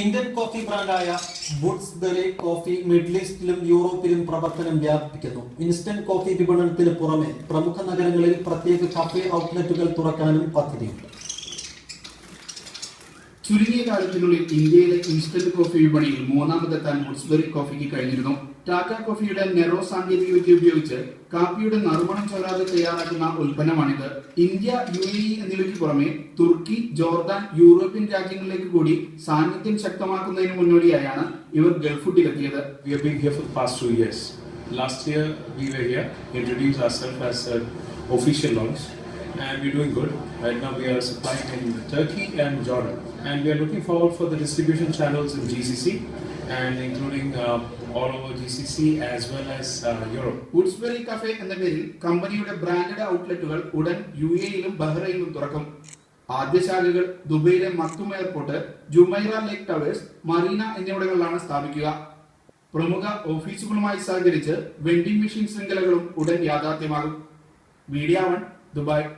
Indian coffee ബ്രാൻഡായ വുഡ്സ്ബറി coffee middle ഈസ്റ്റിലും യൂറോപ്പിലും പ്രവർത്തനം വ്യാപിപ്പിക്കുന്നു. Instant coffee വിപണനത്തിന് പുറമെ പ്രമുഖ നഗരങ്ങളിൽ പ്രത്യേക കഫേ ഔട്ട്ലെറ്റുകൾ തുറക്കാനും പദ്ധതിയുണ്ട്. ചുരുങ്ങിയ കാലത്തിനുള്ളിൽ ഇന്ത്യയിലെ ഇൻസ്റ്റന്റ് കോഫി വിപണിയിൽ മൂന്നാമതെത്താൻ വുഡ്സ്ബറി കോഫിക്ക് കഴിഞ്ഞിരുന്നു. ടാറ്റ കോഫിയുടെ നെറോ സാങ്കേതികവിദ്യ ഉപയോഗിച്ച് കാപ്പിയുടെ നറുമണം ചോരാതെ തയ്യാറാക്കുന്ന ഉൽപ്പന്നമാണിത്. ഇന്ത്യ, UAE എന്നിവയ്ക്ക് പുറമെ തുർക്കി, ജോർദാൻ, യൂറോപ്യൻ രാജ്യങ്ങളിലേക്ക് കൂടി സാന്നിധ്യം ശക്തമാക്കുന്നതിന് മുന്നോടിയായാണ് ഇവർ ഗൾഫുട്ടിലെത്തിയത്. We have been here for the past 2 years. Last year we were here, introduced ourselves as an official launch, and we're doing good. Right now we are supplying in Turkey and Jordan, and we are looking forward for the distribution channels in GCC and including all over GCC as well as Europe. Woodsbury cafe എന്ന പേരിൽ കമ്പനിയുടെ branded ഔട്ട്ലെറ്റുകൾ ഉടൻ UAE-യിലും ബഹ്റൈനിലും തുറക്കും. ആദ്യ ശാഖകൾ ദുബൈയിലെ Maktoum airport, Jumeirah ലേക്ക് towers, Marina എന്നിവിടങ്ങളിലാണ് സ്ഥാപിക്കുക. പ്രമുഖ ഓഫീസുകളുമായി സഹകരിച്ച് വെൻഡിംഗ് മെഷീൻ ശൃംഖലകളും ഉടൻ യാഥാർത്ഥ്യമാകും. Media 1, Dubai.